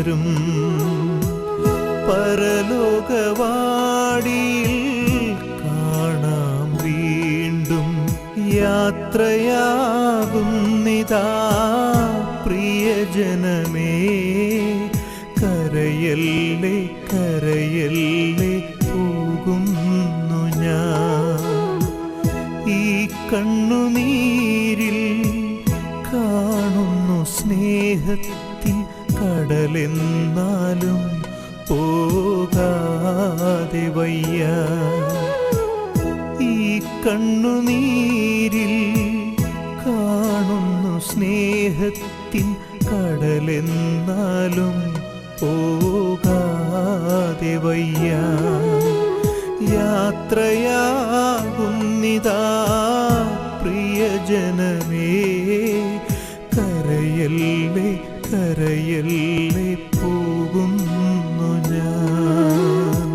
തുടരും. പരലോകവാടിയിൽ കാണാം വീണ്ടും. യാത്രയാകുന്നിതാ പ്രിയജനമേ, കരയല്ലേ കരയല്ലേ പോകുന്നു ഞാൻ. ഈ കണ്ണുനീരിൽ കാണുന്നു സ്നേഹത്തിൻ കടലെന്നാലും പോകാതെ വയ്യ. ഈ കണ്ണുനീരിൽ കാണുന്നു സ്നേഹത്തിൻ കടലെന്നാലും പോകാതെ വയ്യ. യാത്രയാകുന്നിതാ പ്രിയജനമേ, കരയല്ലേ കരയല്ലേ പോകുന്നു ഞാൻ.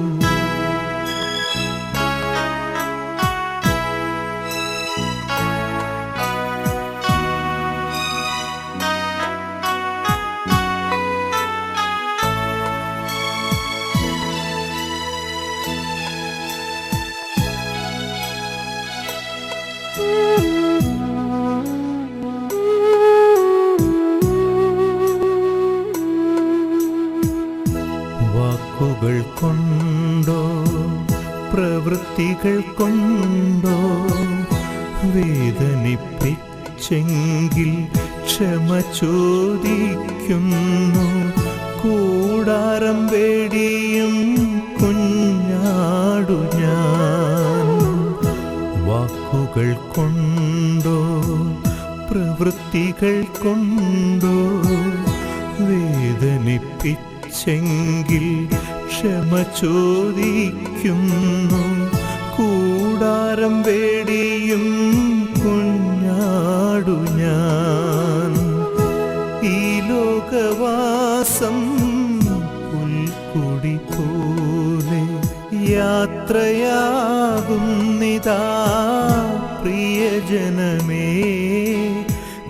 വാക്കുകൾ കൊണ്ടോ പ്രവൃത്തികൾ കൊണ്ടോ വേദനിപ്പിച്ചെങ്കിൽ ക്ഷമ ചോദിക്കുന്നു. കൂടാരം വേടിയും കുഞ്ഞാടു ഞാൻ. വാക്കുകൾ കൊണ്ടോ പ്രവൃത്തികൾ കൊണ്ടോ വേദനിപ്പിച്ചെങ്കിൽ ക്ഷമ ചോദിക്കുന്നു. കൂടാരം വേടിയും കുഞ്ഞാടു ഞാൻ. ഈ ലോകവാസം പുൽക്കൊടി പോലെ യാത്രയാകുന്നിതാ പ്രിയജനമേ,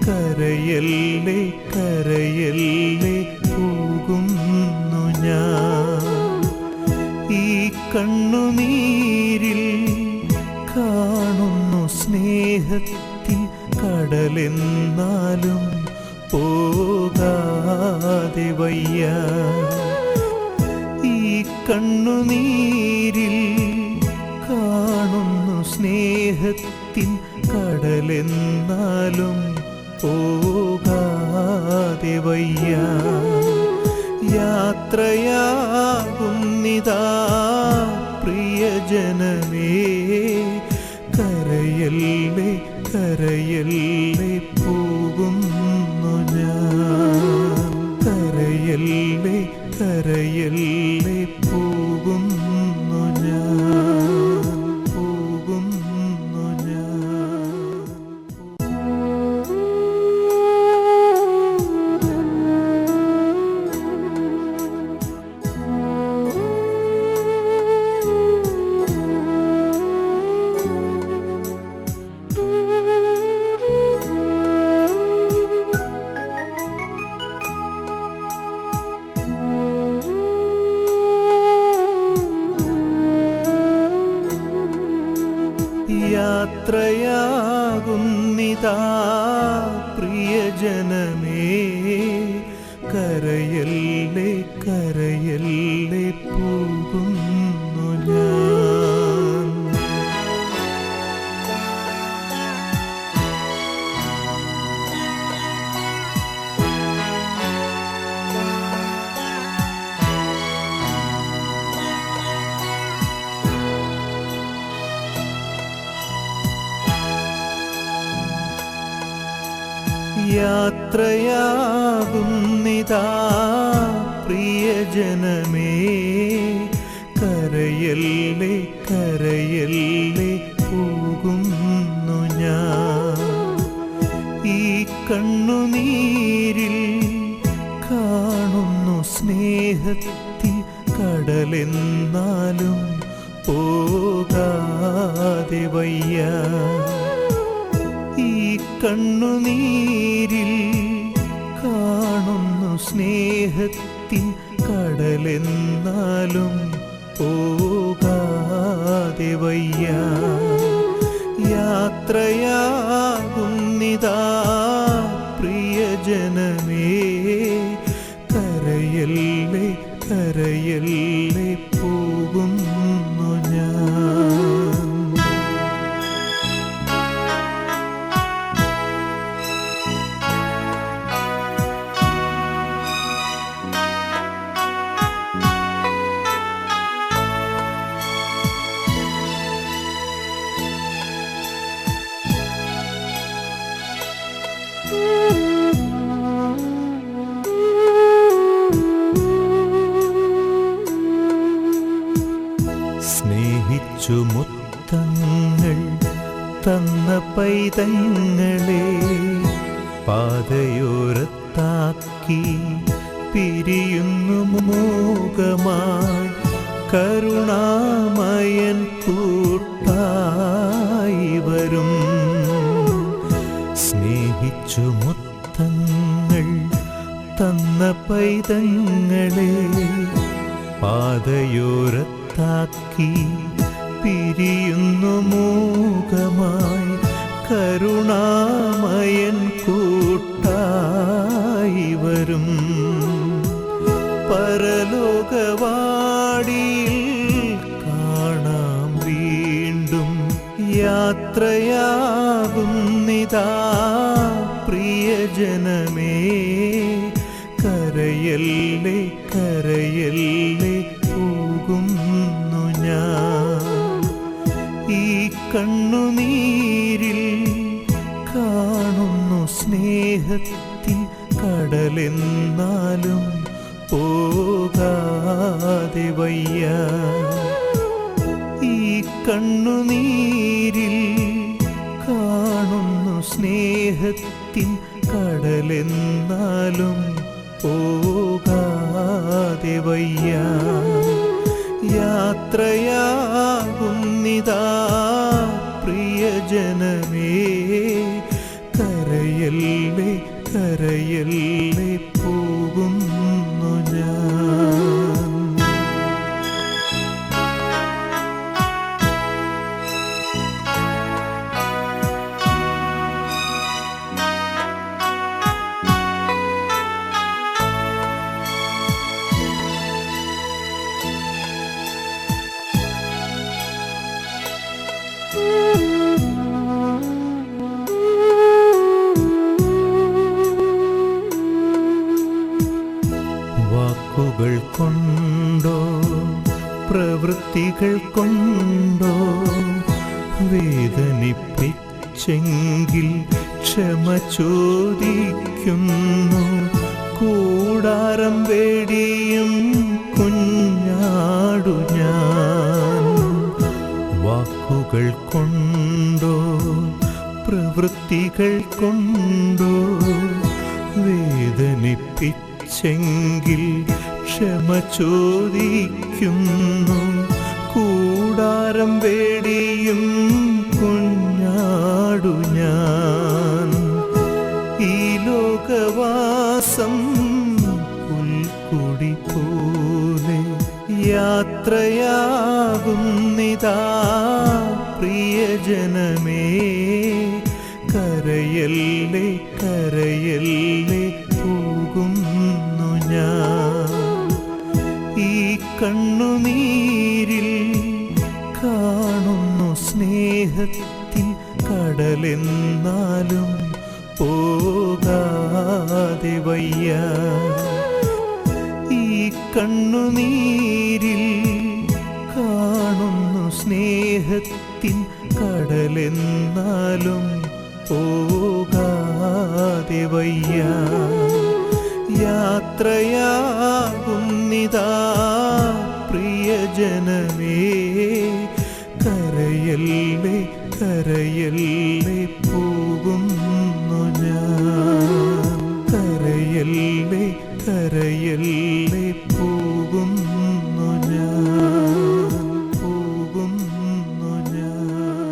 കരയല്ലേ കരയല്ലേ പോകുന്നു ഞാൻ. ഈ കണ്ണുനീരിൽ കാണുന്നു സ്നേഹത്തിൻ കടലെന്നാലും പോകാതെ വയ്യ. ഈ കണ്ണുനീരിൽ കാണുന്നു സ്നേഹത്തിൻ കടലെന്നാലും പോകാതെ വയ്യ. യാത്രയാകുന്നിതാ പ്രിയജനമേ, കരയല്ലേ കരയല്ലേ പോകുന്നു ഞാൻ. കരയല്ലേ കരയല്ലേ പോകുന്നു ഞാൻ, പോകുന്നു ഞാൻ. യാത്രയാകുന്നിതാ പ്രിയജനമേ, കരയല്ലേ കരയല്ലേ പോകുന്നു ഞാൻ. യാത്രയാകുന്നിതാ പ്രിയജനമേ, കരയല്ലേ കരയല്ലേ പോകുന്നു ഞാൻ. ഈ കണ്ണുനീരിൽ കാണുന്നു സ്നേഹത്തിൻ കടലെന്നാലും പോകാതെ വയ്യ. ഈ കണ്ണുനീരിൽ കാണുന്നു സ്നേഹത്തിൻ സ്നേഹത്തിൻ കടലെന്നാലും പോകാതെ വയ്യ. യാത്രയാകുന്നിതാ പ്രിയജനമേ, കരയല്ലേ കരയല്ലേ പോകുന്നു ഞാൻ. സ്നേഹിച്ചു മുത്തങ്ങൾ തന്ന പൈതങ്ങളെ പാതയോരത്താക്കി പിരിയുന്നു മോഹമായി. കരുണാമയൻ കൂട്ടായി വരും. സ്നേഹിച്ചു മുത്തങ്ങൾ തന്ന പൈതങ്ങളെ പാതയോരത്താക്കി പിരിയുന്നു മൂകമായി. കരുണാമയൻ കൂട്ടായി വരും. പരലോകവാടിയിൽ കാണാം വീണ്ടും. യാത്രയാകുന്നിതാ പ്രിയജനമേ, കരയല്ലേ കരയല്ലേ പോകുന്നു ഞാൻ. ഈ കണ്ണുനീരിൽ കാണുന്നു സ്നേഹത്തിൻ കടലെന്നാലും പോകാതെ വയ്യ. ഈ കണ്ണുനീരിൽ കാണുന്നു സ്നേഹത്തിൻ കടലെന്നാലും പോകാതെ വയ്യ. യാത്രയാകുന്നിതാ പ്രിയജനമേ, കരയല്ലേ കരയല്ലേ പോകുന്നു ഞാൻ. വാക്കുകൾ കൊണ്ടോ പ്രവൃത്തികൾ കൊണ്ടോ വേദനിപ്പിച്ചെങ്കിൽ ക്ഷമ ചോദിക്കുന്നു. കൂടാരം വേടിയും കുഞ്ഞാടു ഞാൻ. വാക്കുകൾ കൊണ്ടോ പ്രവൃത്തികൾ കൊണ്ടോ വേദനിപ്പിച്ചെങ്കിൽ ക്ഷമ ചോദിക്കുന്നു. കൂടാരം വേടിയും കുഞ്ഞാടു ഞാൻ. ഈ ലോകവാസം പുൽക്കൊടി പോലെ യാത്രയാകുന്നിതാ പ്രിയജനമേ, കരയല്ലേ കരയല്ലേ പോകുന്നു ഞാൻ. ഈ കണ്ണുനീരിൽ കാണുന്നു സ്നേഹത്തിൻ കടലെന്നാലും പോകാതെ വയ്യ. ഈ കണ്ണുനീരിൽ കാണുന്നു സ്നേഹത്തിൻ കടലെന്നാലും പോകാതെ വയ്യ. യാത്രയാകുന്നിതാ പ്രിയജനമേ, കരയല്ലേ കരയല്ലേ പോകുന്നു ഞാൻ. കരയല്ലേ കരയല്ലേ പോകുന്നു ഞാൻ. പോകുന്നു ഞാൻ.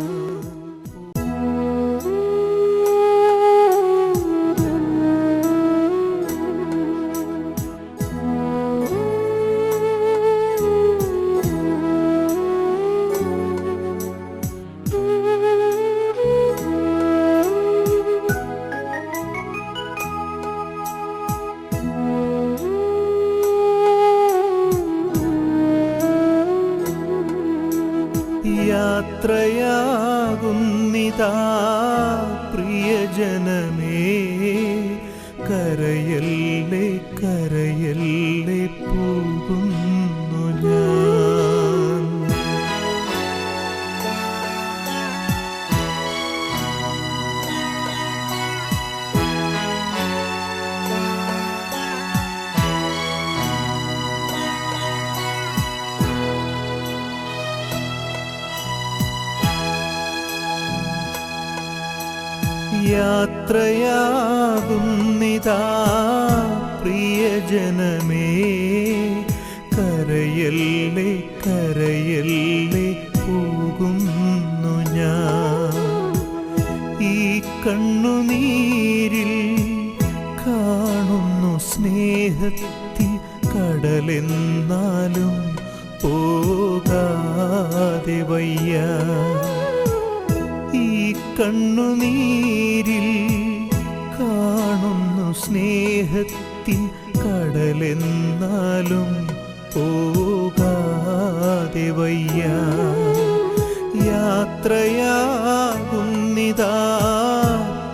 യാത്രയാകുന്നിതാ പ്രിയജനമേ, കരയല്ലേ കരയല്ലേ പോകുന്നു ഞാൻ. യാത്രയാകുന്നിതാ പ്രിയജനമേ, കരയല്ലേ കരയല്ലേ പോകുന്നു ഞാൻ. ഈ കണ്ണുനീരിൽ കാണുന്നു സ്നേഹത്തിൻ കടലെന്നാലും പോകാതെ വയ്യ. ഈ കണ്ണുനീരിൽ കാണുന്നു സ്നേഹത്തിൻ കടലെന്നാലും പോകാതെ വയ്യ. യാത്രയാകുന്നിതാ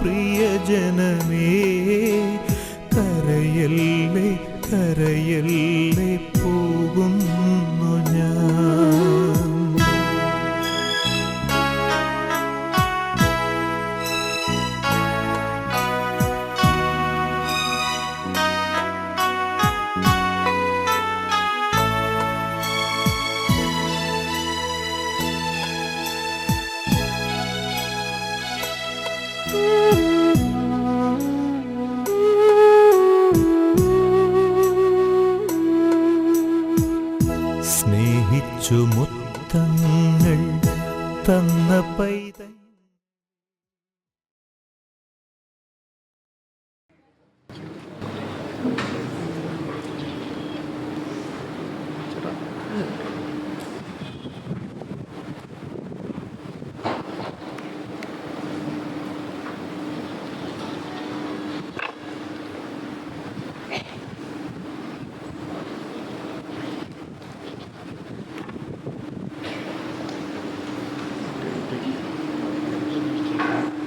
പ്രിയജനമേ, കരയല്ലേ കരയല്ലേ പോകുന്നു ഞാൻ. സ്നേഹിച്ചു മുത്തങ്ങൾ തന്ന പൈതൽ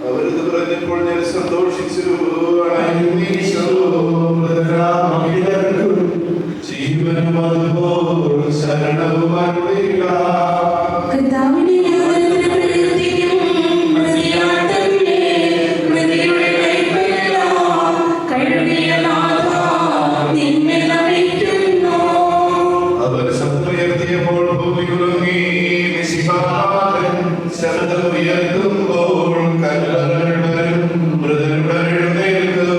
അവരത് പറഞ്ഞപ്പോൾ ഞാൻ സന്തോഷിച്ചു. ജീവനും അതുപോൽ ശരണവും അരുളിയില്ല. അവർ ശബ്ദമുയർത്തിയപ്പോൾ ഭൂമി കുലുങ്ങി. ശബ്ദം ഉയർത്തുമ്പോൾ കല്ലറുടരും മൃതരുടരെഴുന്നേൽക്കും.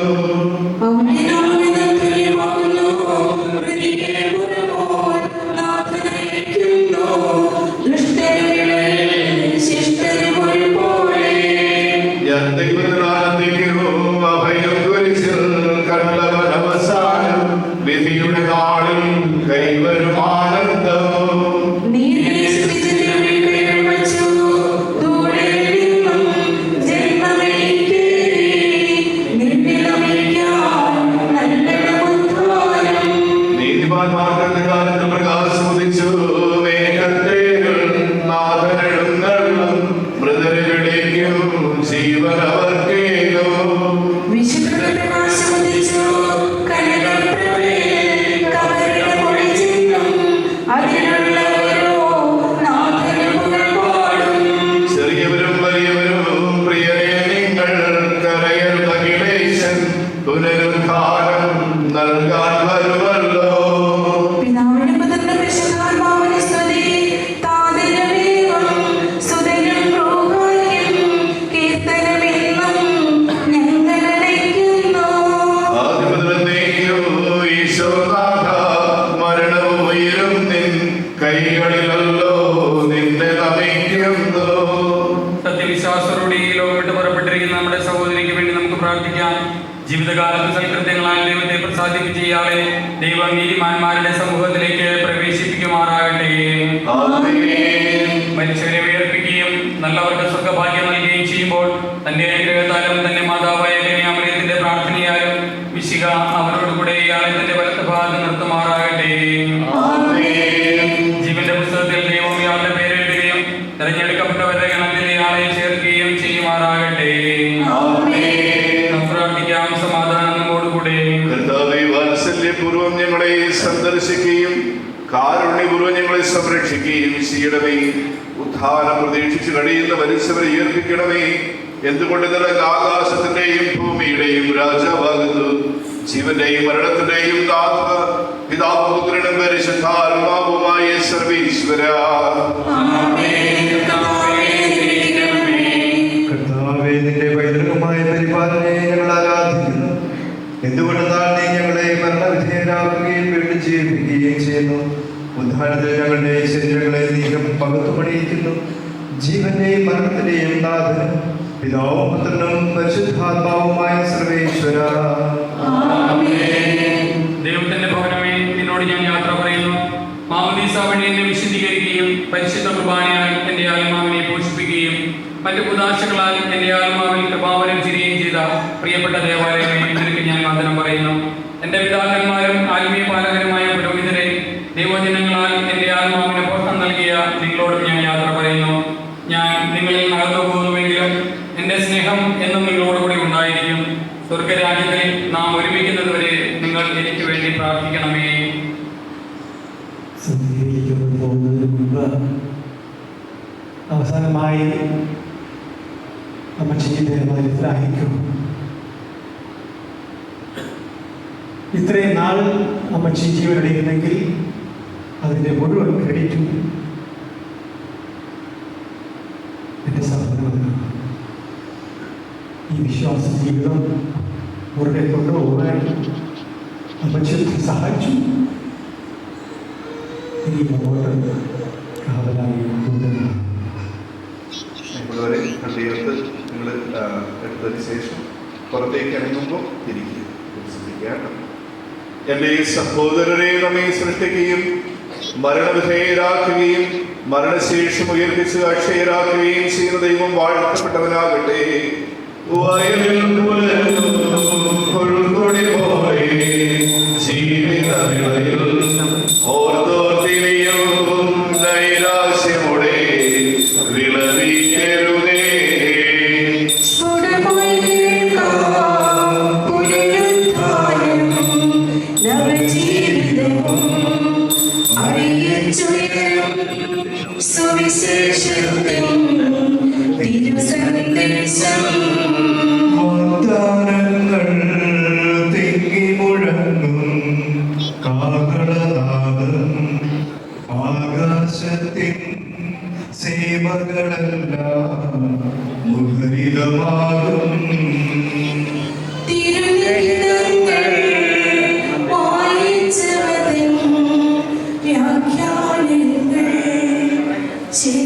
ഞാൻ ദൈവത്തിനാനന്ദിക്കുന്നു. അഭയം കുരിശിൽ കണ്ടവൻ അവസാനം വിധിയുടെ നാളിൽ കൈവരും ആനന്ദം. നീതിമാന്മാരുടെ കാലത്ത് പ്രകാശോദിച്ചു. മേഘത്തേകൾ നാഥനെഴുന്നള്ളും. മൃതരെ വിളിക്കും, ജീവൻ അവർക്കേകും. ചെറിയവരും വലിയവരും പ്രിയരെ നിങ്ങൾ കരയരുത്. അഖിലേശൻ പുനരുദ്ധാനം നൽകാൻ വരുമല്ലോ. മരണവും ഉയരും നിൻ കൈകളിലല്ലോ നിന്നെ നമിക്കുന്നു. സത്യവിശ്വാസത്തോടെ ഈ ലോകം വിട്ട് പുറപ്പെട്ടിരിക്കുന്ന നമ്മുടെ സഹോദരിക്ക് വേണ്ടി നമുക്ക് പ്രാർത്ഥിക്കാം. ജീവിതകാലത്ത് സൽകൃത്യങ്ങളാൽ ദൈവത്തെ പ്രസാദിപ്പിച്ച ഇയാളെ ദൈവം നീതിമാന്മാരുടെ സമൂഹത്തിലേക്ക് പ്രവേശിപ്പിക്കുമാറാകട്ടെ. മനുഷ്യരെ ഉയർപ്പിക്കുകയും നല്ലവർക്ക് സ്വർഗഭാഗ്യം നൽകുകയും ചെയ്യുമ്പോൾ തന്റെ അനുഗ്രഹത്താലും തന്റെ മാതാവായ കന്യാമറിയത്തിന്റെ പ്രാർത്ഥനയാലും വിശിക അവരോട് കൂടെ ഇയാളെ തന്റെ വലത്ത് ഭാഗത്ത് നിർത്തുമാറാകട്ടെ. ജീവന്റെ പുസ്തകത്തിൽ ദൈവം ഇയാളുടെ പേരെഴുതുകയും തെരഞ്ഞെടുക്കപ്പെട്ട സന്ദർശിക്കുകയും കാരുണ്യപൂർവ്വം ഞങ്ങളെ സംരക്ഷിക്കുകയും ചെയ്യണമേ. ഉത്ഥാനം പ്രതീക്ഷിച്ച് കഴിയുന്ന മരിച്ചവരെ ഉയർപ്പിക്കണമേ. എന്തുകൊണ്ട് നിനക്ക് ആകാശത്തിന്റെയും ഭൂമിയുടെയും രാജാവാകുന്നു. ജീവന്റെയും മരണത്തിന്റെയും നാഥ, പിതാവും പുത്രനും പരിശുദ്ധാത്മാവുമായ സർവീശ്വര. കർത്താവേ, നിന്റെ പൈതൃകമായ പരിപാലനയെ ഞങ്ങൾ ആരാധിക്കുന്നു. എന്തുകൊണ്ടെന്നാൽ നീ ഞങ്ങളെ മരണവിധേയരാക്കുകയും വീണ്ടും ജീവിപ്പിക്കുകയും ചെയ്യുന്നു. ഉദ്ധാനത്തിൽ ഞങ്ങളുടെ ശരീരങ്ങളെ നീക്കം പകത്തുപണിയിക്കുന്നു. ജീവന്റെയും മരണത്തിന്റെയും നാഥനും പിതാവും പുത്രനും പരിശുദ്ധാത്മാവുമായ സർവേശ്വര. ദൈവത്തിന്റെ ഭവനമേ, നിന്നോട് ഞാൻ യാത്ര പറയുന്നു. മാമോദീസ വഴി എന്നെ വിശദീകരിക്കുകയും പരിശുദ്ധ കുർബാനയാൽ എന്റെ ആത്മാവിനെ പോഷിപ്പിക്കുകയും മറ്റു ഉദാശകളാൽ എന്റെ ആത്മാവിൽ കൃപാവനം ചെയ്യുകയും ചെയ്ത പ്രിയപ്പെട്ട ദേവാലയമേ, നിനക്ക് ഞാൻ വന്ദനം പറയുന്നു. എന്റെ പിതാക്കന്മാരും ആത്മീയ പാലകരുമായ പുരോഹിതരെ, ദൈവജനങ്ങളാൽ എന്റെ ആത്മാവിന് പുറത്തം നൽകിയ നിങ്ങളോടും ഞാൻ യാത്ര പറയുന്നു. ഞാൻ നിങ്ങളിൽ നടന്നു പോകുന്നുവെങ്കിലും എന്റെ സ്നേഹം എന്നും നിങ്ങളോടുകൂടി ഉണ്ടായിരിക്കും. സ്വർഗരാജ്യത്തിൽ നാം ഒരുമിക്കുന്നതുവരെ നിങ്ങൾ എനിക്ക് വേണ്ടി പ്രാർത്ഥിക്കണമേ. പോകുന്നതിന് മുൻപ് അവസാനമായി അമ്മച്ചിയുടെ മനസ്സിലായിരിക്കും. ഇത്രയും നാൾ അമ്മച്ചി ജീവനടയുന്നെങ്കിൽ അതിൻ്റെ മുഴുവൻ ക്രെഡിറ്റും എൻ്റെ സഹോദരനാണ്. ഈ വിശ്വാസ ജീവിതം മുറുകെ കൊണ്ടുപോകാൻ അമ്മച്ചി സഹായിച്ചു. ഇനി അങ്ങോട്ട് കാവലായി കൊണ്ടുവരണം. നിങ്ങളവരെ കണ്ടെടുത്ത് നിങ്ങൾ എടുത്തതിന് ശേഷം പുറത്തേക്ക് ഇറങ്ങുമ്പോൾ തിരിക്കുക. എൻ്റെ ഈ സഹോദരരെ നമ്മെ സൃഷ്ടിക്കുകയും മരണവിധേയരാക്കുകയും മരണശേഷം ഉയർപ്പിച്ച് അക്ഷയരാക്കുകയും ചെയ്യുന്ന ദൈവം വാഴ്ത്തപ്പെട്ടവനാകട്ടെ. വയലിൽ പുലർക്കൊടി പോലെ ജീവിതവിളയിൽ ഓർത്തോർത്തിനിയും നൈരാശ്യമുടെ വിളവിക്കരുതേ. വാഗ്ദാനങ്ങൾ തിങ്ങി മുഴങ്ങും കാഹളനാദം, ആകാശത്തിൻ സീമകളെല്ലാം മുഖരിതമാകും. ശരി.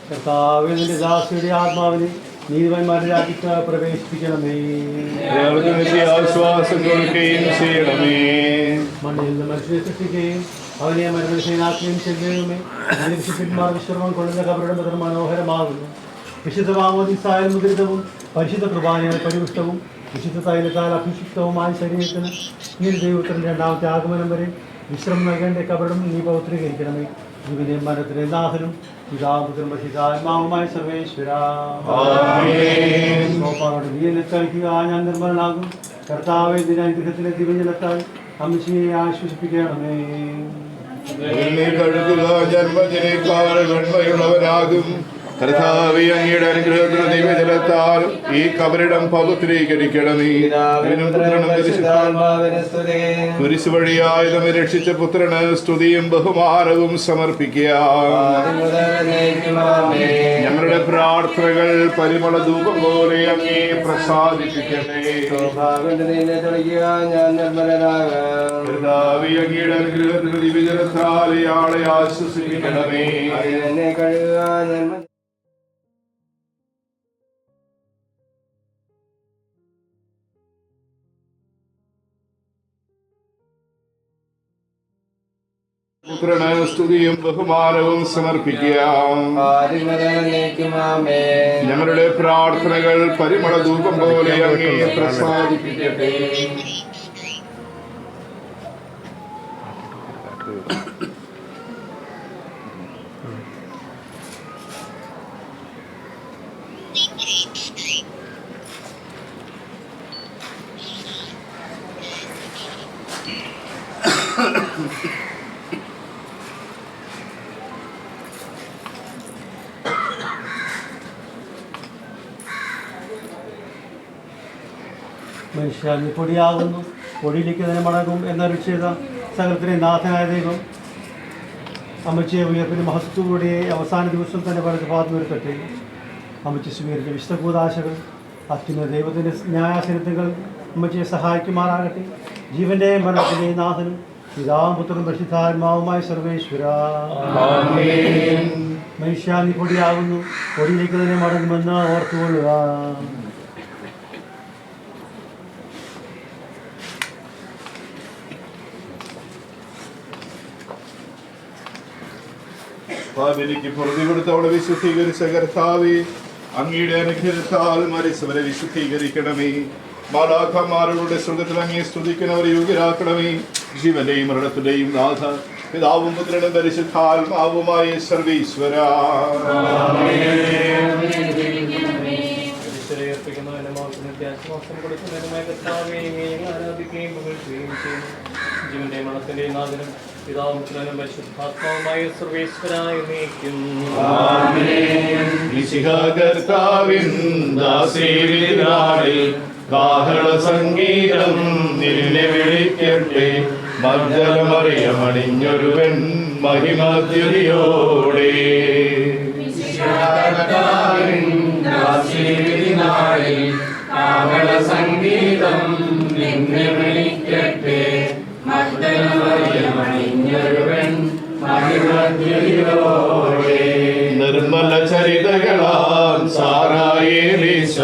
കർത്താവേ, നിന്റെ ദാസിയുടെ ആത്മാവിനെ നീതിമാന്മാരുടെ രാജ്യത്ത് പ്രവേശിപ്പിക്കണമേ. ആശ്വാസം കൊടുക്കുകയും ചെയ്യണമേ. മണ്ണിൽ നിന്ന് മനുഷ്യനെ സൃഷ്ടിക്കുകയും അവനെ മരണശീലാക്കുകയും ചെയ്യണമേ. വിശുദ്ധന്മാർ വിശ്രമം കൊള്ളുന്ന കബറിടം എത്ര മനോഹരമാകുന്നു. വിശുദ്ധ മാമോദീസായാൽ മുദ്രിതവും പരിശുദ്ധ കുർബാനയാൽ പരിപുഷ്ടവും വിശുദ്ധ തൈലത്താൽ അഭിഷിക്തവുമായ ശരീരത്തിന് നീ ദൈവത്തിൻ്റെ രണ്ടാമത്തെ ആഗമനം വരെ വിശ്രമം നൽകേണ്ട കബറിടം നീ പൗത്രീകരിക്കണമേ. ജീവനെ മരണത്തിലെ നാഥനും പിതാപുത്രനും പരിശുദ്ധാത്മാവുമായ സർവേശ്വര കഴിക്കുക. ഞാൻ നിർമ്മലനാകും. കർത്താവേ, ദിന അനുഗ്രഹത്തിലെ ദിവ്യജലത്താൽ അംശിയെ ആശ്വസിപ്പിക്കണമേ. കഴുകുക, ജന്മത്തിനേക്കാൾ വെണ്മയുള്ളവനാകും. കർത്താവേ, അങ്ങയുടെ അനുഗ്രഹത്തിന് ദൈവജലത്താൽ ഈ കബറിടം പവിത്രീകരിക്കണമേ. കുരിശ് വഴിയായി നമ്മെ രക്ഷിച്ച പുത്രന് സ്തുതിയും ബഹുമാനവും സമർപ്പിക്കുക. ഞങ്ങളുടെ പ്രാർത്ഥനകൾ പരിമള ധൂപം പോലെ അങ്ങേ പ്രസാദിപ്പിക്കട്ടെ. കർത്താവേ, അങ്ങയുടെ അനുഗ്രഹത്തിന് ദിവ്യജലത്താൽ ഇയാളെ ആശ്വസിപ്പിക്കണമേ. പുത്രന് സ്തുതിയും ബഹുമാനവും സമർപ്പിക്കുക. ഞങ്ങളുടെ പ്രാർത്ഥനകൾ പരിമള ധൂപം പോലെ അങ്ങേ പ്രസാദിപ്പിക്കട്ടെ. മനുഷ്യ, നീ പൊടിയാകുന്നു, പൊടിയിലേക്ക് തന്നെ മടങ്ങും എന്നൊരു ചെയ്ത സകലത്തിലെ നാഥനായ ദൈവം അമ്മച്ചിയെ ഉയർപ്പിന് മഹത്വത്തോടെ അവസാന ദിവസം തന്നെ വളരെ പാതുവരുത്തട്ടെ. അമ്മച്ചി സ്വീകരിച്ച വിശുദ്ധ കൂദാശകൾ അത്യുന്ന ദൈവത്തിൻ്റെ ന്യായാസനത്തുകൾ അമ്മച്ചിയെ സഹായിക്കുമാറാകട്ടെ. ജീവൻ്റെ മരണത്തിൻ്റെ നാഥനും പിതാവും പുത്രനും പരിശുദ്ധാത്മാവുമായ സർവേശ്വര മനുഷ്യ, നീ പൊടിയാകുന്നു, പൊടിയിലേക്ക് തന്നെ മടങ്ങുമെന്ന് ഓർത്തുകൊള്ളുക. പാപിനിക്ക് പൊറുതി കൊടുത്തവളെ വിശുദ്ധീകരിച്ച കർത്താവേ, അങ്ങയുടെ അനുഗ്രഹത്താൽ മരിച്ചവരെ വിശുദ്ധീകരിക്കണമേ. മാലാഖമാരുടെ സ്വർഗ്ഗത്തിൽ അങ്ങേ സ്തുതിക്കുന്നവരെ യോഗ്യരാക്കണമേ. ജീവന്റെയും മരണത്തിന്റെയും നാഥ, പിതാവും പുത്രനും പരിശുദ്ധാത്മാവുമായ സർവീശ്വര ജീവന്റെ മണത്തിന്റെ നാഥനും പിതാവും പുത്രനും പരിശുദ്ധാത്മാവുമായ സർവേശ്വരായ നീക്കും. കാഹള സംഗീതം നിന്നെ വിളിക്കട്ടെ. മർദ്ദനമറിയമണിഞ്ഞൊരുവൻ മഹിമദ്യുതിയോടെ കാഹള സംഗീതം നിന്നെ വിളിക്കട്ടെ. മർദ്ദനമറിയമണിഞ്ഞൊരുവൻ മഹിമദ്യുതിയോടെ. നിർമ്മല ചരിതകളാൽ സാറായേലീശ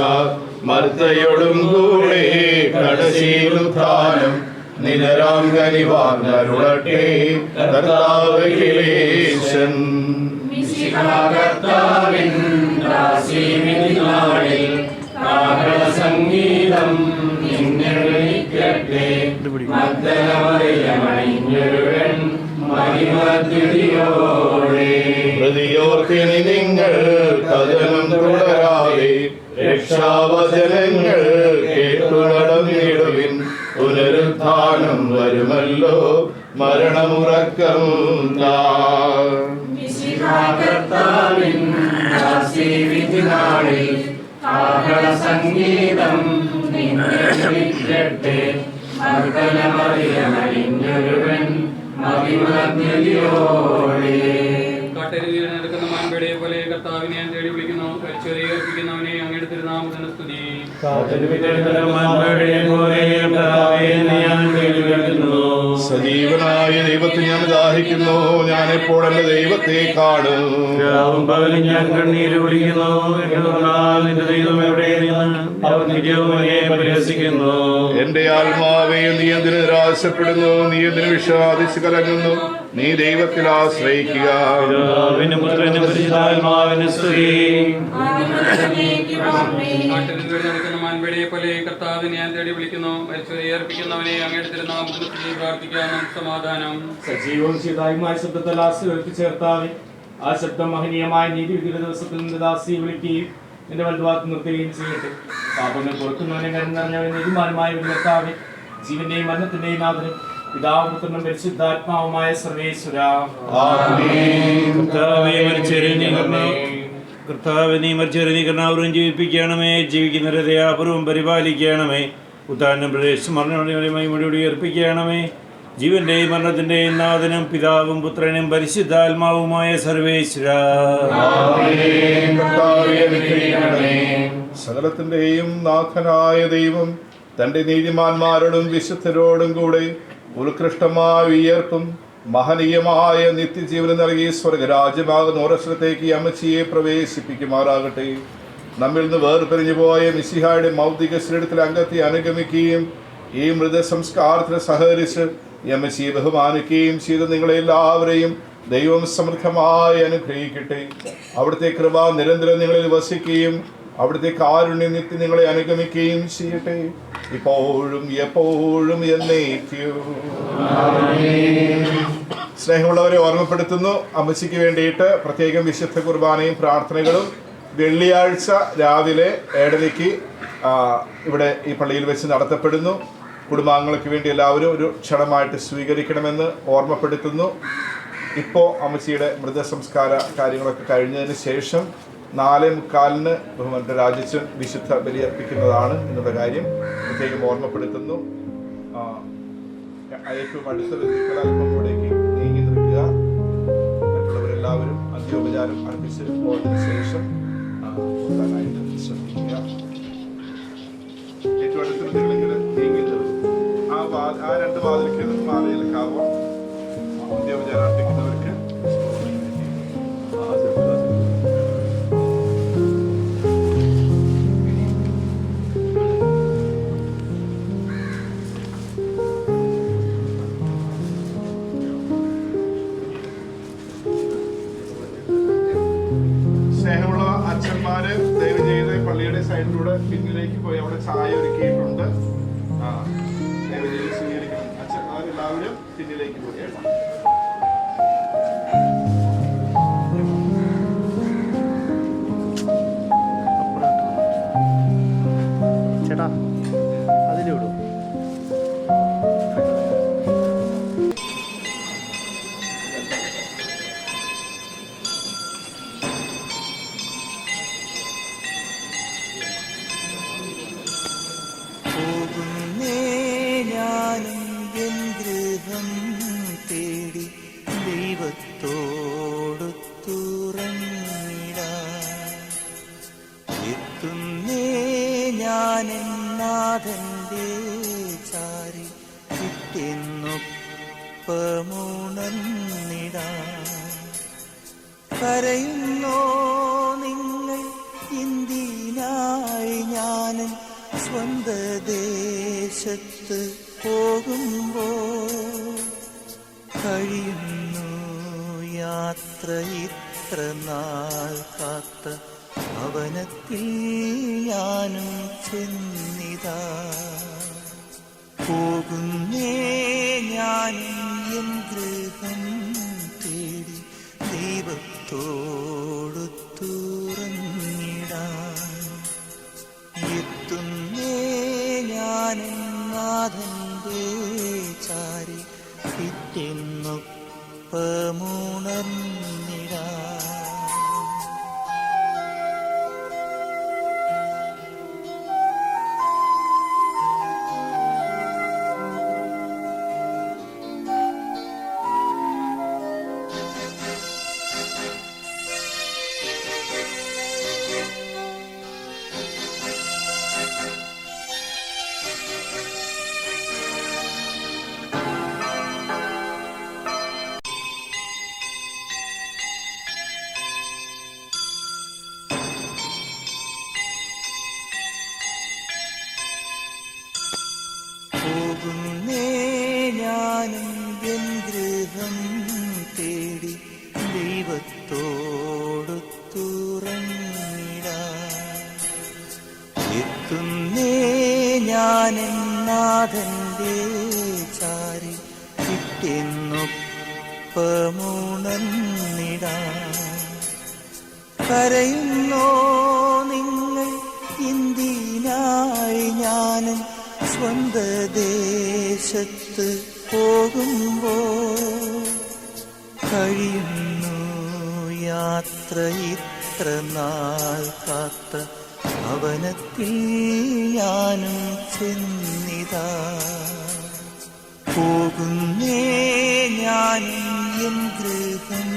മർത്തയോടും കൂടെ കടശീലുദ്ധാനം നിലരാം കനിവാർന്നരുളട്ടെ. കർത്താവ് കിലേശൻ സംഗീതം നിന്നെ വിളിക്കട്ടെ. മർദ്ദനമറിയമണിഞ്ഞൊരുവൻ മഹിമദ്യുതിയോടെ. പ്രതിയോർക്കിനി നിങ്ങൾ കഥനം തുടരാതെ രക്ഷാവചനങ്ങൾ കേട്ടു നടന്നിടുവിൻ. പുനരുത്ഥാനം വരുമല്ലോ, മരണമുറക്കം സംഗീതം നിന്നെ വിളിക്കട്ടെ. കാട്ടരുവിയിൽ നടക്കുന്ന മാൻപേടയെ പോലെ കർത്താവിനെ ഞാൻ തേടി വിളിക്കുന്നു. പരിശോധിക്കുന്നവനെ അങ്ങയുടെ തിരുനാമത്തിന് സ്തുതി. സജീവനായ ദൈവത്തെ ഞാൻ ദാഹിക്കുന്നു. ഞാൻ എപ്പോൾ എന്റെ ദൈവത്തെ കാണും. രാവും പകലും ഞാൻ കണ്ണീര് വിളിക്കുന്നു. നിന്റെ ദൈവം എവിടെയെന്ന് അവർ നിത്യവും പരിഹസിക്കുന്നു. എന്റെ ആത്മാവേ, നീ എന്തിന് നിരാശപ്പെടുന്നു? നീ എന്തിന് വിഷാദിച്ച് കലങ്ങുന്നു? നീ ദൈവത്തിൽ ആശ്രയിക്കുക. പുത്രനും പരിശുദ്ധാത്മാവിന് സ്തുതി. കാട്ടരുവിയിൽ നടക്കുന്ന മാൻപേടയെ പോലെ കർത്താവിനെ ഞാൻ തേടി വിളിക്കുന്നു. പരിശോധിക്കുന്നവനെ അങ്ങയുടെ തിരുനാമത്തിന് സ്തുതി. പ്രാർത്ഥിക്കാം. സമാധാനം. സജീവവും ശീതായുമായ ശബ്ദത്തിൽ ചേർത്താവെ ആ ശബ്ദം മഹനീയമായ നീതിവിധിയുടെ ദിവസത്തിൽ നിന്ന് ദാസിയെ വിളിക്കുകയും എന്റെ വലുതാത്ത് നിർത്തുകയും ചെയ്യട്ടെ. പാപങ്ങൾ കൊടുക്കുന്നവനെ കരുന്നറിഞ്ഞവൻ നീതിമാനുമായ കർത്താവെ, ജീവന്റെയും മരണത്തിന്റെയും നാഥനും പിതാവും പുത്രനും പരിശുദ്ധാത്മാവുമായ സർവേശ്വര. കർത്താവെ, നീ മരിച്ചവരും ജീവിപ്പിക്കണമേ. ജീവിക്കുന്നവരെ ദയാപൂർവം പരിപാലിക്കണമേ. ഉത്താനം പ്രദേശം മരണമായി മുടി ഏർപ്പിക്കണമേ. ജീവന്റെയും മരണത്തിന്റെയും നാഥനും പിതാവും പുത്രനും പരിശുദ്ധാത്മാവുമായ സർവേശ്വര. സകലത്തിന്റെയും നാഥനായ ദൈവം തന്റെ നീതിമാന്മാരോടും വിശുദ്ധരോടും കൂടെ ഉത്കൃഷ്ടമായ വിയർപ്പും മഹനീയമായ നിത്യജീവനം നൽകി സ്വർഗരാജ്യമാകുന്ന ഓരോ അമ്മച്ചിയെ പ്രവേശിപ്പിക്കുമാറാകട്ടെ. നമ്മിൽ നിന്ന് വേർപിരിഞ്ഞു പോയ മിശിഹായുടെ മൗതിക ശരീരത്തിൽ അംഗത്തെ അനുഗമിക്കുകയും ഈ മൃതസംസ്കാരത്തിന് സഹകരിച്ച് അമ്മച്ചിയെ ബഹുമാനിക്കുകയും ചെയ്ത് നിങ്ങളെല്ലാവരെയും ദൈവം സമൃദ്ധമായി അനുഗ്രഹിക്കട്ടെ. അവിടുത്തെ കൃപ നിരന്തരം നിങ്ങളിൽ വസിക്കുകയും അവിടുത്തെ കാരുണ്യം നിത്യം നിങ്ങളെ അനുഗമിക്കുകയും ചെയ്യട്ടെ, ഇപ്പോഴും എപ്പോഴും എന്നേക്കും. സ്നേഹമുള്ളവരെ ഓർമ്മപ്പെടുത്തുന്നു, അമ്മച്ചിക്ക് വേണ്ടിയിട്ട് പ്രത്യേകം വിശുദ്ധ കുർബാനയും പ്രാർത്ഥനകളും വെള്ളിയാഴ്ച രാവിലെ 7:30 ഇവിടെ ഈ പള്ളിയിൽ വെച്ച് നടത്തപ്പെടുന്നു. കുടുംബാംഗങ്ങൾക്ക് വേണ്ടി എല്ലാവരും ഒരു ക്ഷണമായിട്ട് സ്വീകരിക്കണമെന്ന് ഓർമ്മപ്പെടുത്തുന്നു. ഇപ്പോൾ അമ്മച്ചിയുടെ മൃതസംസ്കാര കാര്യങ്ങളൊക്കെ കഴിഞ്ഞതിന് ശേഷം 4:45 ബഹുമാനപ്പെട്ട രാജച്ചൻ വിശുദ്ധ ബലിയർപ്പിക്കുന്നതാണ് എന്നുള്ള കാര്യം പ്രത്യേകം ഓർമ്മപ്പെടുത്തുന്നു. ഏറ്റവും അടുത്ത ബന്ധുക്കൾ അല്പം കൂടേക്ക് നീങ്ങി നിൽക്കുക. മറ്റുള്ളവരെല്ലാവരും അന്ത്യോപചാരം അർപ്പിച്ച് പോയതിനു ശേഷം കൊടുക്കാനായിട്ട് ശ്രദ്ധിക്കുക. ഏറ്റവും അടുത്ത ബന്ധുക്കളെങ്കിലും നീങ്ങി നിൽക്കും. ആ 2 വാതിലേക്ക് മാറിയിലേക്കാവോ അന്ത്യോപചാരം അർപ്പിക്കുന്നവർക്ക്. സ്നേഹമുള്ള അച്ഛന്മാര് ദയവ് ചെയ്ത് പള്ളിയുടെ സൈഡിലൂടെ പിന്നിലേക്ക് പോയി അവിടെ ചായ ഒരുക്കിയിട്ടുണ്ട്. ദയവ് ചെയ്ത് സ്വീകരിക്കണം. അച്ഛന്മാരെല്ലാവരും പിന്നിലേക്ക് പോയി. ചേട്ടാ അതിലേ വിടും. തേടി ദൈവത്തോടു തുറന്നിടാത്തുന്നേ ഞാനെന്നാഥന്റെ ചാരി കിട്ടുന്നൊപ്പമുണർന്നിടാ. കരയുന്നോ നിങ്ങൾ ഇന്ത്യനായി ഞാനും സ്വന്ത ദേശത്ത് പോകുമ്പോൾ കഴിയുന്നു യാത്ര ഇത്ര നാൾ കാത്ത ഭവനത്തിൽ ഞാനും ചെന്നിതാ. പോകുന്നേ ഞാനും എൻ ഗൃഹം തേടി ദൈവത്തോടു തുറന്നിടാൻ. എത്തുന്നേ ഞാനും നാഥന്റെ ചാരി പിറ്റെന്നൊപ്പമുണർന്നിടാ. ഞാനെന്നാഥന്റെ ചാരി കിട്ടിയെന്നൊപ്പമുണർന്നിടാം. കരയുന്നോ നിങ്ങൾ എന്തിനായി? ഞാനും സ്വന്ത ദേശത്ത് പോകുമ്പോൾ കഴിയുന്നു യാത്ര ഇത്ര നാൾ കാത്ത ഭവനത്തിൽ ഞാനും ചെന്നിതാ. പോകുന്നേ ഞാനും എൻ ഗൃഹം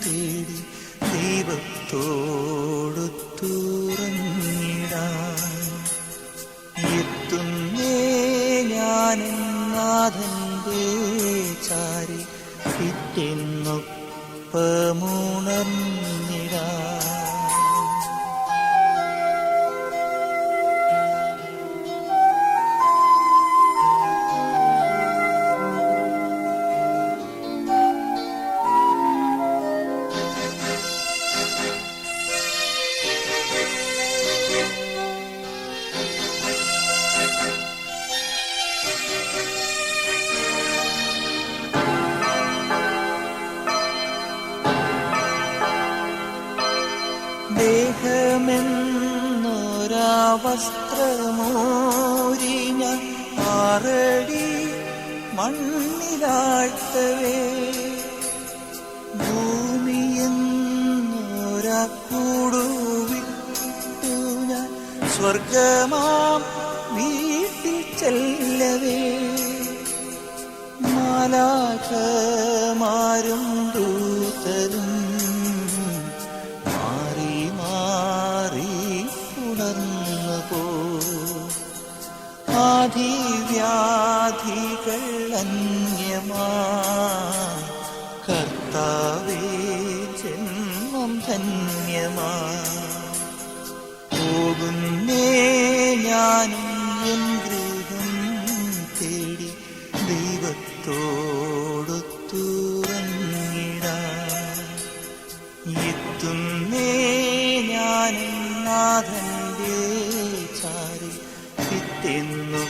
തേടി ദൈവത്തോടു തുറന്നിടാൻ. എത്തുന്നേ ഞാനും നാഥന്റെ ചാരി പിറ്റെന്നൊപ്പമുണർന്നിടാൻ. ദേഹമെന്നൊരാ വസ്ത്രമോരി ഞാൻ 6 അടി മണ്ണിലാഴ്ത്തവേ, ഭൂമിയെന്നൊരാ കൂടുവിട്ടു ഞാൻ സ്വർഗമാം വീട്ടിൽ ചെല്ലവേ. മാലാഖമാരും ദൂതരും മാറി മാറി ഉണർന്നു പോ. ആദിവ്യാധികൾ അന്യമാ, കർത്താവേ ജന്മം ധന്യമാ. പോകുന്നേ ഞാനും എൻ ഗൃഹം തേടി ദൈവത്തോടു തുറന്നിടാൻ. എത്തുന്നേ ഞാനും നാഥന്റെ ചാരി പിറ്റെന്നൊപ്പമുണർന്നിടാൻ.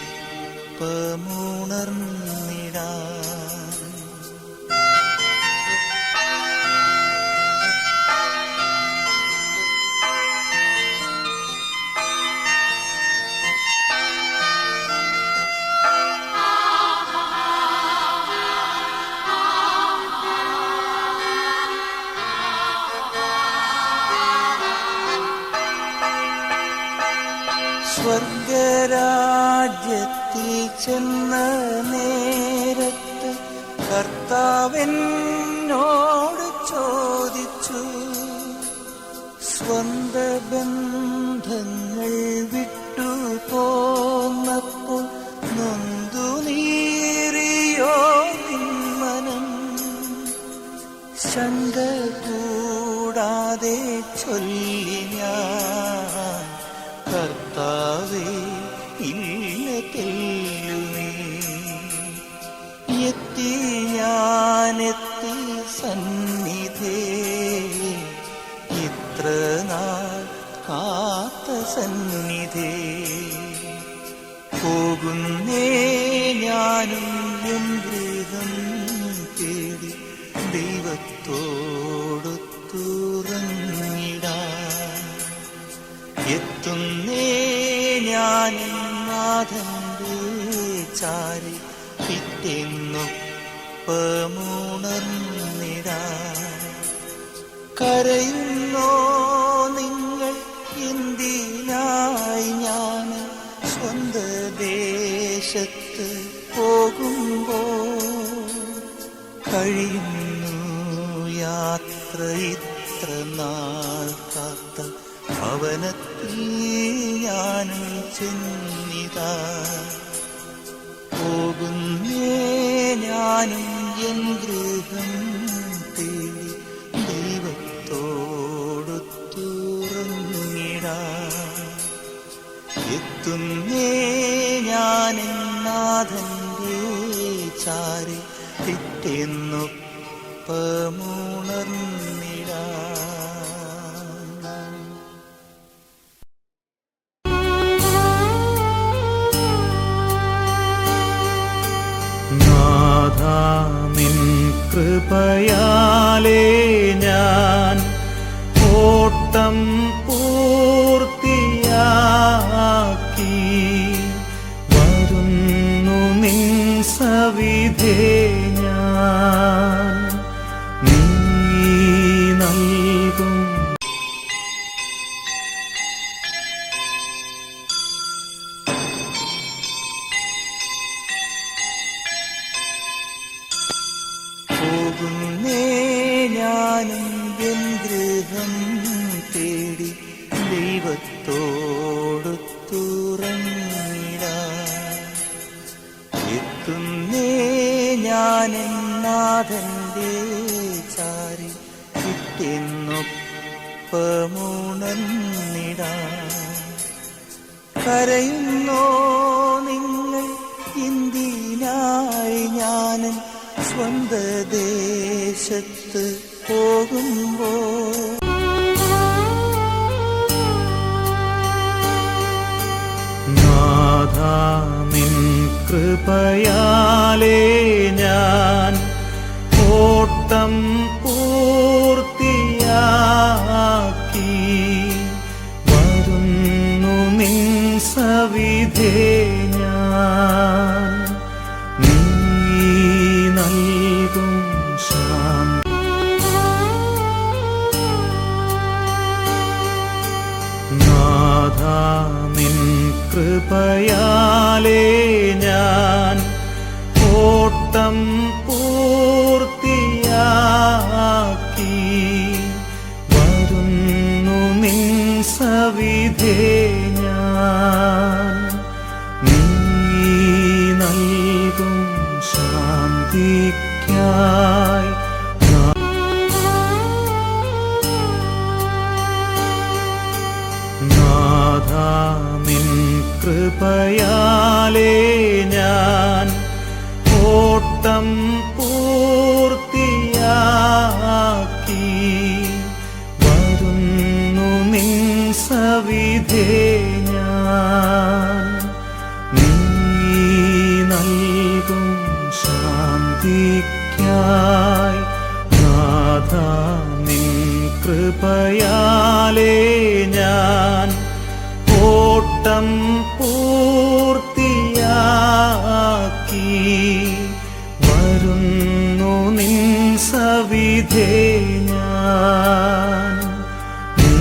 സ്വർഗരാജ്യത്തിൽ ചെന്ന നേരത്ത് കർത്താവെന്നോട് ചോദിച്ചു, സ്വന്ത ബന്ധങ്ങൾ വിട്ടു പോന്നപ്പോൾ നൊന്തു നീറിയോ നിന്മനം? ശങ്ക കൂടാതെ ചൊല്ലി ഞാൻ, കർത്താവേ ഇല്ല തെല്ലുമേ. എത്തി ഞാനെത്തി സന്നിധേ, ഇത്ര നാൾ കാത്ത സന്നിധേ. പോകുന്നേ ഞാനും എൻ ഗൃഹം തേടി ദൈവത്തോടു തുറന്നിടാൻ. എത്തുന്നേ ഞാനും നാഥന്റെ ചാരി പിറ്റെന്നൊപ്പമുണർന്നിടാൻ. കരയുന്നോ നിങ്ങൾ എന്തിനായി? ഞാൻ സ്വന്ത ദേശത്ത് പോകുമ്പോൾ കഴിയുന്നു യാത്ര ഇത്ര നാൾ കാത്ത ഭവനത്തിൽ ഞാനും ചെന്നിതാ. പോകുന്നേ ഞാനും എൻ ഗൃഹം തേടി ദൈവത്തോടു തുറന്നിടാൻ. എത്തുന്നേ ഞാനും നാഥന്റെ ചാരി പിറ്റെന്നൊപ്പമുണർന്നിടാൻ. കൃപയാലേ ഞാൻ ഓട്ടം പൂർത്തിയാക്കി വരുന്നു നിൻ സവിധേ ഞാൻ നീ നൽകും പോകുന്നേ ഞാനും എൻ ഗൃഹം തേടി ദൈവത്തോടു തുറന്നിടാൻ എത്തുന്നേ ഞാനെൻ നാഥന്റെ ചാരി കിട്ടുന്നൊപ്പമുണർന്നിടാൻ കരയുന്നോ നിങ്ങൾ ഇന്ത്യനായി ഞാനും സ്വന്ത ദേശത്ത് പോകുമ്പോൾ നാഥാ നിൻ കൃപയാലേ ഞാൻ ഓട്ടം പൂർത്തിയാക്കി വരുന്നു നിൻ സവിധേ ഞാൻ നീ നൽകും ശാന്തി നാഥാ നിൻ കൃപയാലേ ഞാൻ ഓട്ടം പൂർത്തിയാക്കി വരുന്നു നിൻ സവിധേ ഞാൻ നീ നൽകും ശാന്തിക്കായി നാഥാ നിൻ കൃപയാലേ ഞാൻ ഓട്ടം പൂർത്തിയാക്കി വരുന്നു നിൻ സവിധേ ഞാൻ നീ നൽകും ശാന്തിക്കായി നാഥാ നിൻ കൃപയാലേ ഞാൻ ഓട്ടം പൂർത്തിയാക്കി വരുന്നു നിൻ സവിധേ ഞാൻ നീ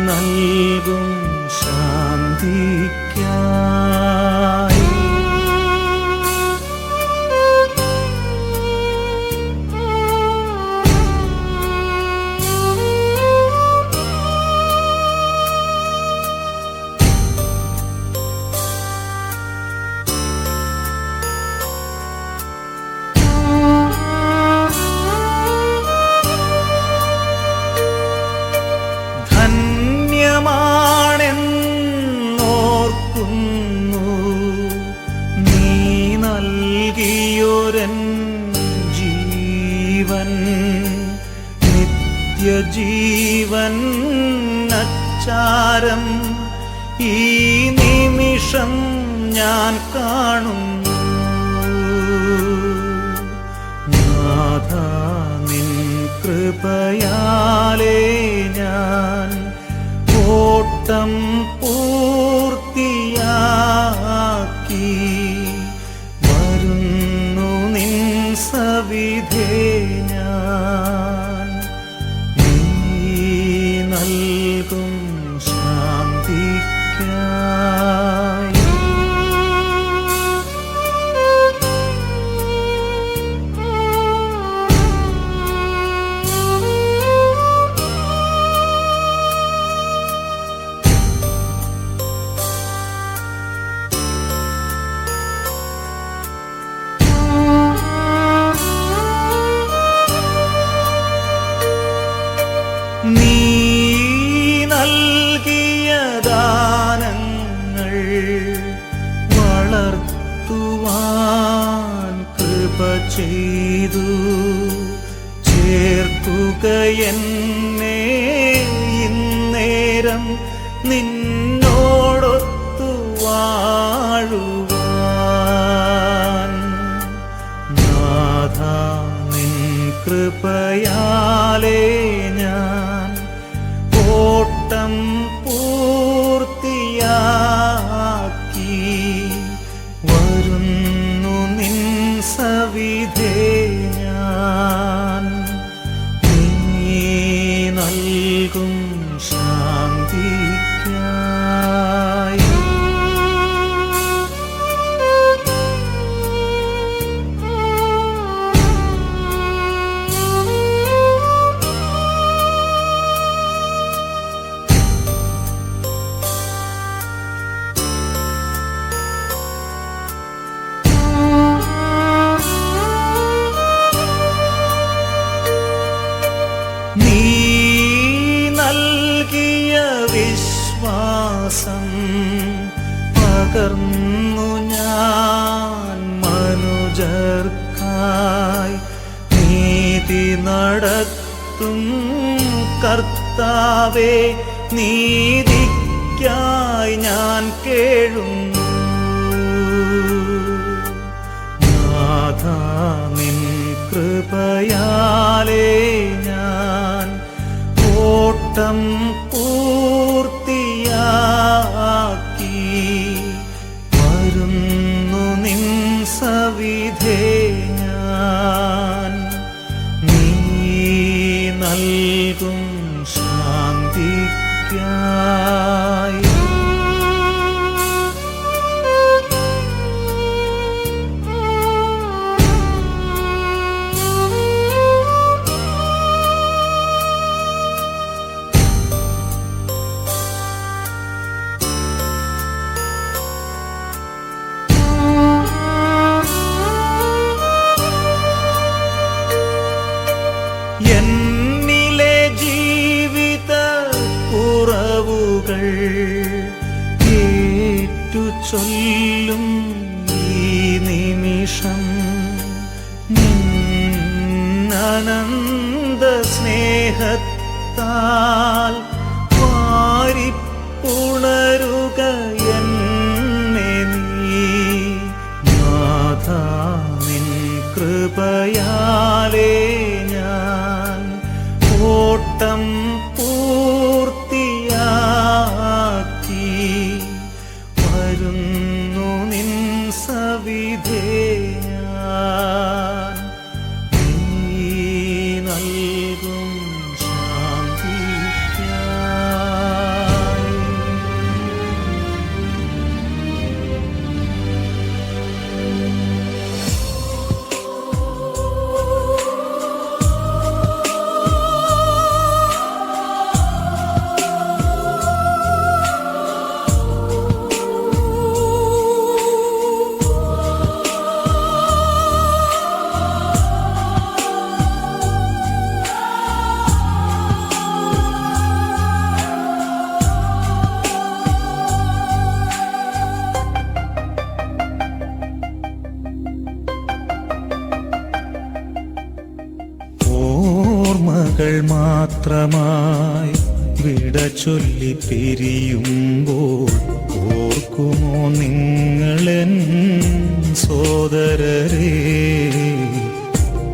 നൽകും ശാന്തിക്കായി ധന്യമാണെന്നോർക്കുന്നു നീ നൽകിയൊരൻ ജീവൻ നിത്യജീവൻ അച്ചാരം ഈ നിമിഷം ഞാൻ കാണുന്നു നാഥാ നിൻ കൃപയാലേ ഞാൻ ഓട്ടം പൂർത്തിയാക്കി വരുന്നു നിൻ സവിധേ ഞാൻ നീ നൽകും ശാന്തിക്കായി നീ നൽകിയ ദാനങ്ങൾ വളർത്തുവാൻ കൃപ ചെയ്തു ചേർക്കുക എന്നെ ഇന്നേരം നിന്നോടൊത്തു വാഴുവാൻ നാഥാ കൃപയാലേ ഞാൻ ഓട്ടം പൂർത്തിയാക്കി വരുന്നു നിൻ സവിധേ ഞാൻ. നീ നൽകും ശാന്തിക്കായി നീ നൽകിയ വിശ്വാസം പകർന്നു ഞാൻ മനുജർക്കായി. നീതി നടത്തും കർത്താവേ, നീതിക്കായി ഞാൻ കേഴുന്നു. നാഥാ നിൻ കൃപയാലേ ഞാൻ ഓട്ടം പൂർത്തിയാക്കി വരുന്നു നിൻ സവിധേ ഞാൻ. നീ നൽകും ശാന്തിക്കായി എന്നിലെ ജീവിത കുറവുകൾ ഏറ്റു ചൊല്ലും ഈ നിമിഷം. അനന്ത സ്നേഹത്താൽ വാരിപ്പുണരുക എന്നെ നീ. നാഥാ നിൻ കൃപയാലേ ഞാൻ ഓട്ടം പൂർത്തിയാക്കി വരുന്നു നിൻ സവിധേ ഞാൻ. നീ നൽകും ശാന്തിക്കായി ഓർമ്മകൾ മാത്രമായി വിട ചൊല്ലി പിരിയുമ്പോൾ ഓർക്കുമോ നിങ്ങളെൻ സോദരരെ?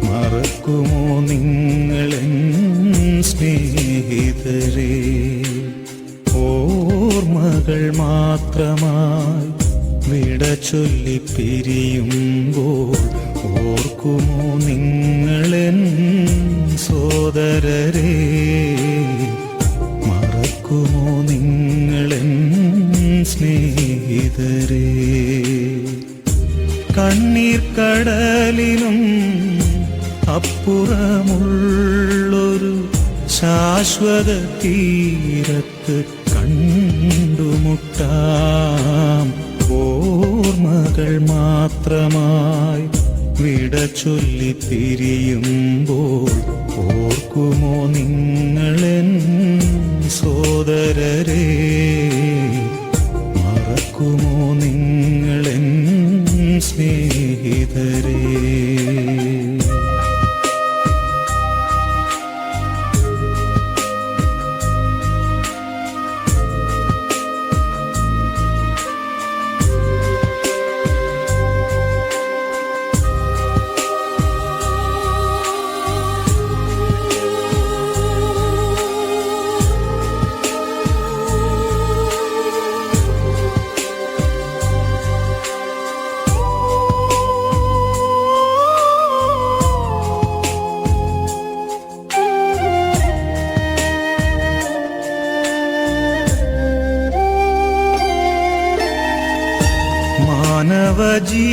മറക്കുമോ നിങ്ങളെൻ സ്നേഹിതരെ? ഓർമ്മകൾ മാത്രമായി വിട ചൊല്ലി പിരിയുമ്പോൾ ഓർക്കുമോ നിങ്ങളെൻ സോദരരെ? മറക്കുമോ നിങ്ങളെൻ സ്നേഹിതരെ? കണ്ണീർ കടലിനും അപ്പുറമുള്ളൊരു ശാശ്വത തീരത്ത് കണ്ടുമുട്ടാം. ഓർമ്മകൾ മാത്രമായി വിട ചൊല്ലി പിരിയുമ്പോൾ ഓർക്കുമോ നിങ്ങളെൻ സോദരരെ? മറക്കുമോ നിങ്ങളെൻ സ്നേഹിതരെ?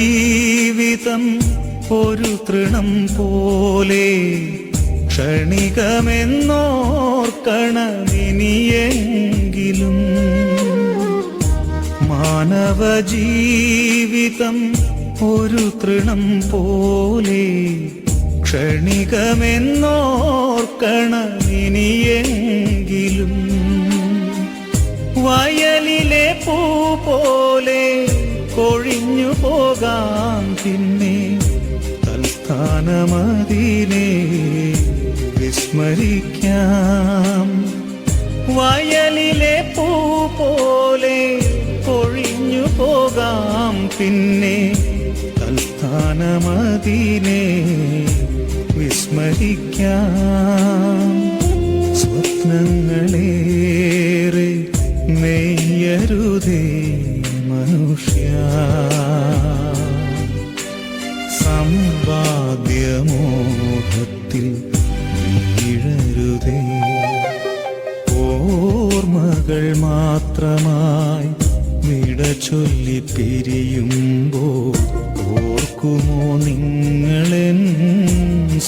ജീവിതം ഒരു തൃണം പോലെ ക്ഷണികമെന്നോർക്കണമിനിയെങ്കിലും. മാനവ ജീവിതം ഒരു തൃണം പോലെ ക്ഷണികമെന്നോർക്കണമിനിയെങ്കിലും. വയലിലെ പൂ പോലെ കൊഴിഞ്ഞു പോകാം പിന്നെ തൽസ്ഥാനമതിനെ വിസ്മരിക്കാം. വയലിലെ പൂ പോലെ കൊഴിഞ്ഞു പോകാം പിന്നെ തൽസ്ഥാനമതിനെ വിസ്മരിക്കാം. സ്വപ്നങ്ങളേറെ നെയ്യരുതേ മനുഷ്യ, സമ്പാദ്യമോഹത്തിൽ വീഴരുതേ. ഓർമ്മകൾ മാത്രമായി വിട ചൊല്ലി പിരിയുമ്പോൾ ഓർക്കുമോ നിങ്ങളെൻ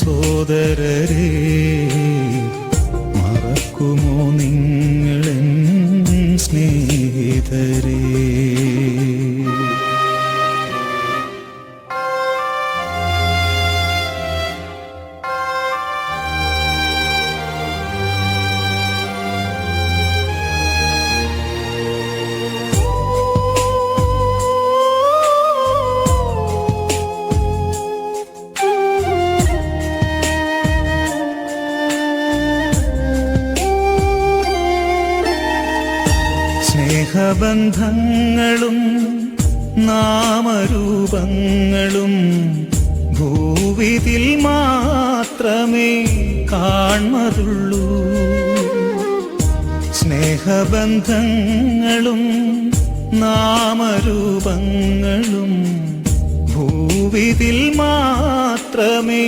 സോദരരെ, മറക്കുമോ നിങ്ങളെൻ സ്നേഹിതരേ. സ്നേഹബന്ധങ്ങളും നാമരൂപങ്ങളും ഭൂവിതിൽ മാത്രമേ കാൺമതുള്ളൂ. സ്നേഹബന്ധങ്ങളും നാമരൂപങ്ങളും ഭൂവിതിൽ മാത്രമേ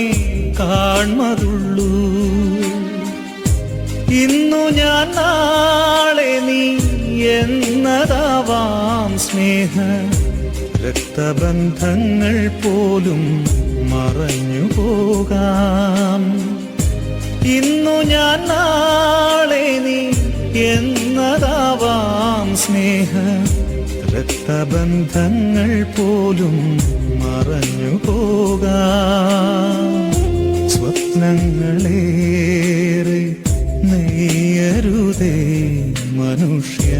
കാൺമതുള്ളൂ. ഇന്നു ഞാൻ നാളെ നീ എന്നതാവാം സ്നേഹ രക്തബന്ധങ്ങൾ പോലും മറഞ്ഞു പോകാം. ഇന്നു ഞാൻ നാളെ നീ എന്നതാവാം സ്നേഹ രക്തബന്ധങ്ങൾ പോലും മറഞ്ഞു പോകാം. സ്വപ്നങ്ങളേറെ നെയ്യരുതേ മനുഷ്യ,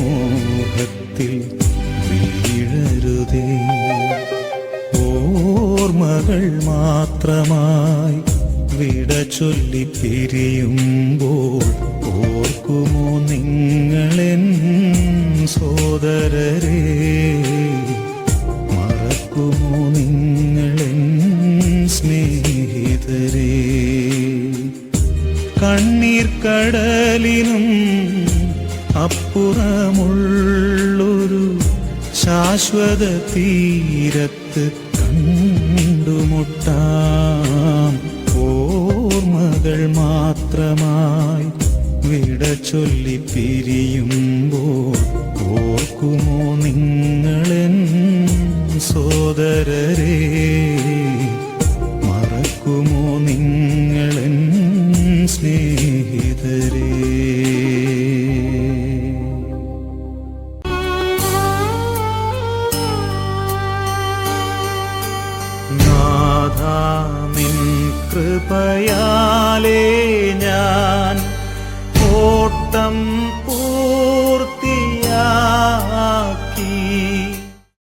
സമ്പാദ്യമോഹത്തിൽ വീഴരുതേ. ഓർമ്മകൾ മാത്രമായി വിട ചൊല്ലി പിരിയുമ്പോൾ ഓർക്കുമോ നിങ്ങളെൻ സോദരരെ, മറക്കുമോ നിങ്ങളെൻ സ്നേഹിതരേ. കണ്ണീർ കടലിനും അപ്പുറമുള്ളൊരു ശാശ്വത തീരത്ത് കണ്ടുമുട്ടാം. ഓർമ്മകൾ മാത്രമായി വിട ചൊല്ലി പിരിയുമ്പോൾ ഓർക്കുമോ നിങ്ങളെൻ സോദരരെ, മറക്കുമോ നിങ്ങളെൻ സ്നേഹിതരേ. നാഥാ നിൻ കൃപയാലേ ഞാൻ ഓട്ടം